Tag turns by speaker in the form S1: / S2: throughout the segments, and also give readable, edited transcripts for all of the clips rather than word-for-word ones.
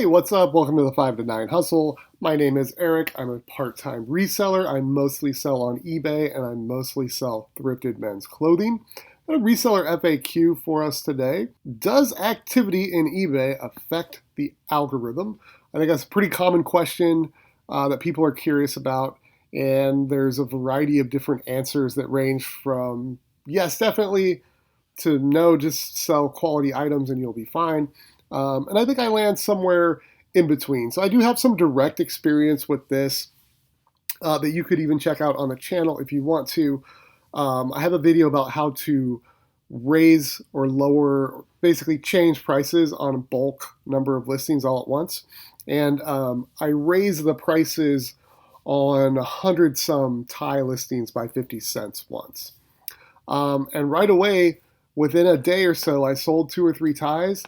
S1: Hey, what's up? Welcome to the 5 to 9 Hustle. My name is Eric. I'm a part-time reseller. I mostly sell on eBay and I mostly sell thrifted men's clothing. A reseller FAQ for us today. Does activity in eBay affect the algorithm? I think that's a pretty common question that people are curious about, and there's a variety of different answers that range from yes, definitely, to no, just sell quality items and you'll be fine. And I think I land somewhere in between. So I do have some direct experience with this that you could even check out on the channel if you want to. I have a video about how to raise or lower, basically change prices on a bulk number of listings all at once. And I raised the prices on 100 some Thai listings by 50 cents once. And right away, within a day or so, I sold 2 or 3 Thais.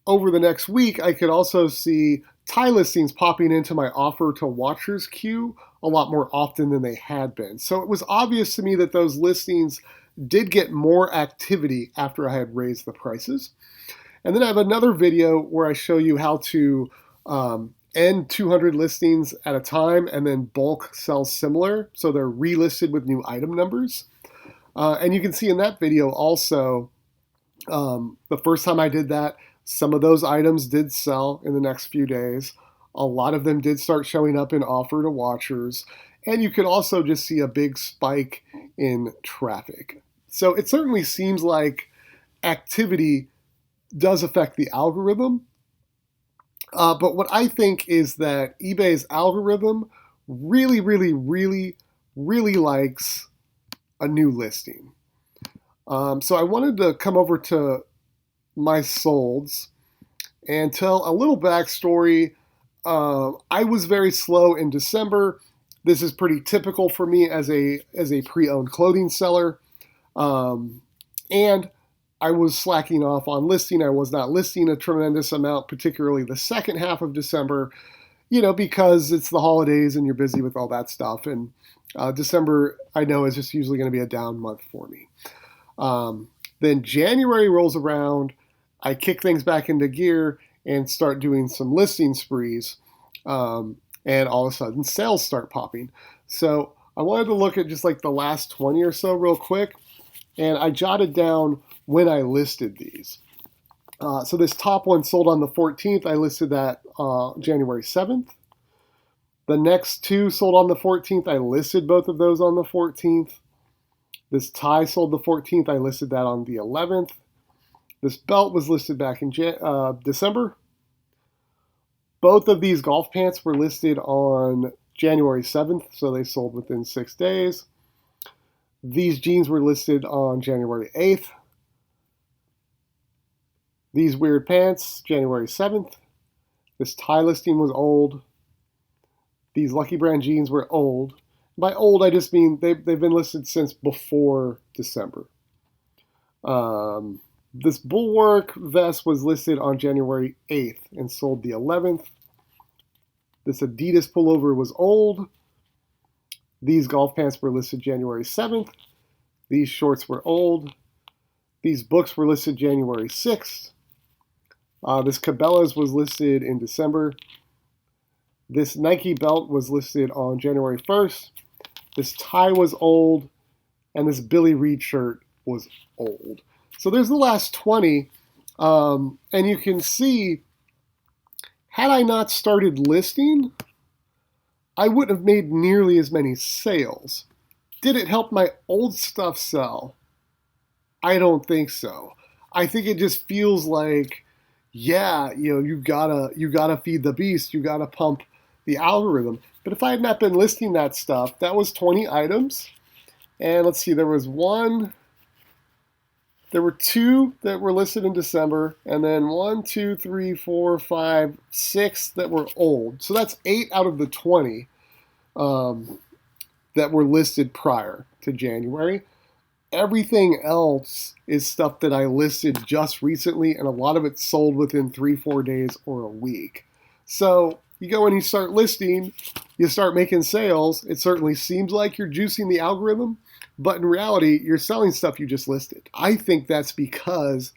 S1: Over the next week, I could also see Thai listings popping into my offer to watchers queue a lot more often than they had been. So it was obvious to me that those listings did get more activity after I had raised the prices. And then I have another video where I show you how to end 200 listings at a time and then bulk sell similar, so they're relisted with new item numbers. And you can see in that video also, the first time I did that, some of those items did sell in the next few days. A lot of them did start showing up in offer to watchers. And you could also just see a big spike in traffic. So it certainly seems like activity does affect the algorithm. But what I think is that eBay's algorithm really, really, really, really likes a new listing. So I wanted to come over to my solds and tell a little backstory. I was very slow in December. This is pretty typical for me as a pre-owned clothing seller. And I was slacking off on listing. I was not listing a tremendous amount, particularly the second half of December, because it's the holidays and you're busy with all that stuff. And December, I know, is just usually going to be a down month for me. Then January rolls around. I kick things back into gear and start doing some listing sprees. And all of a sudden, sales start popping. So I wanted to look at just like the last 20 or so real quick. And I jotted down when I listed these. So this top one sold on the 14th. I listed that January 7th. The next two sold on the 14th. I listed both of those on the 14th. This tie sold the 14th. I listed that on the 11th. This belt was listed back in December. Both of these golf pants were listed on January 7th, so they sold within 6 days. These jeans were listed on January 8th. These weird pants, January 7th. This tie listing was old. These Lucky Brand jeans were old. By old, I just mean they've been listed since before December. This Bulwark vest was listed on January 8th and sold the 11th. This Adidas pullover was old. These golf pants were listed January 7th. These shorts were old. These books were listed January 6th. This Cabela's was listed in December. This Nike belt was listed on January 1st. This tie was old. And this Billy Reed shirt was old. So there's the last 20, and you can see, had I not started listing, I wouldn't have made nearly as many sales. Did it help my old stuff sell? I don't think so. I think it just feels like, yeah, you gotta feed the beast, you gotta pump the algorithm. But if I had not been listing that stuff, that was 20 items, and let's see, there were 2 that were listed in December, and then 1, 2, 3, 4, 5, 6 that were old. So that's 8 out of the 20 that were listed prior to January. Everything else is stuff that I listed just recently, and a lot of it sold within 3-4 days or a week. So you go and you start listing, you start making sales. It certainly seems like you're juicing the algorithm, but in reality, you're selling stuff you just listed. I think that's because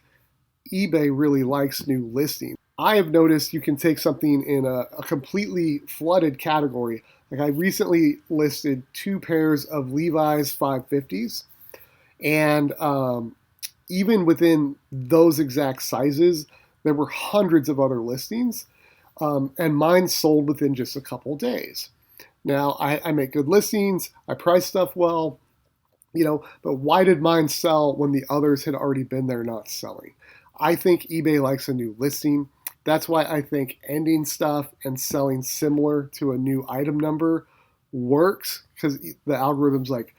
S1: eBay really likes new listings. I have noticed you can take something in a completely flooded category. Like I recently listed two pairs of Levi's 550s, and even within those exact sizes, there were hundreds of other listings, and mine sold within just a couple days. Now, I make good listings, I price stuff well, but why did mine sell when the others had already been there not selling? I think eBay likes a new listing. That's why I think ending stuff and selling similar to a new item number works, because the algorithm's like,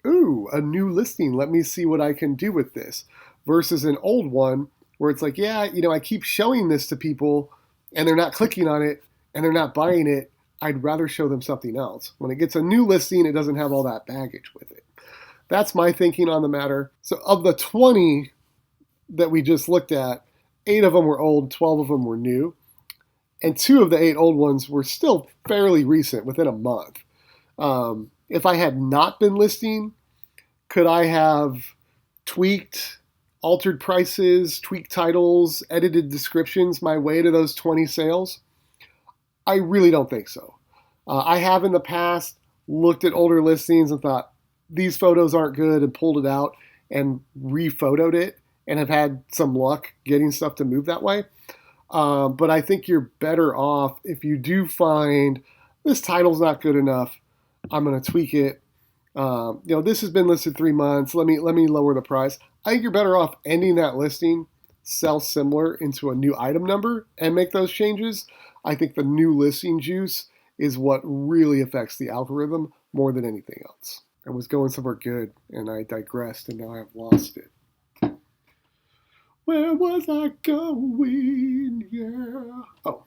S1: ooh, a new listing. Let me see what I can do with this. Versus an old one where it's like, yeah, I keep showing this to people and they're not clicking on it and they're not buying it. I'd rather show them something else. When it gets a new listing, it doesn't have all that baggage with it. That's my thinking on the matter. So, of the 20 that we just looked at, 8 of them were old, 12 of them were new, and 2 of the 8 old ones were still fairly recent, within a month. If I had not been listing, could I have tweaked, altered prices, tweaked titles, edited descriptions my way to those 20 sales? I really don't think so. I have in the past looked at older listings and thought, these photos aren't good, and pulled it out and rephotoed it, and have had some luck getting stuff to move that way. But I think you're better off if you do find this title's not good enough. I'm going to tweak it. This has been listed 3 months. Let me lower the price. I think you're better off ending that listing, sell similar into a new item number, and make those changes. I think the new listing juice is what really affects the algorithm more than anything else. I was going somewhere good, and I digressed, and now I've lost it. Where was I going? Yeah. Oh,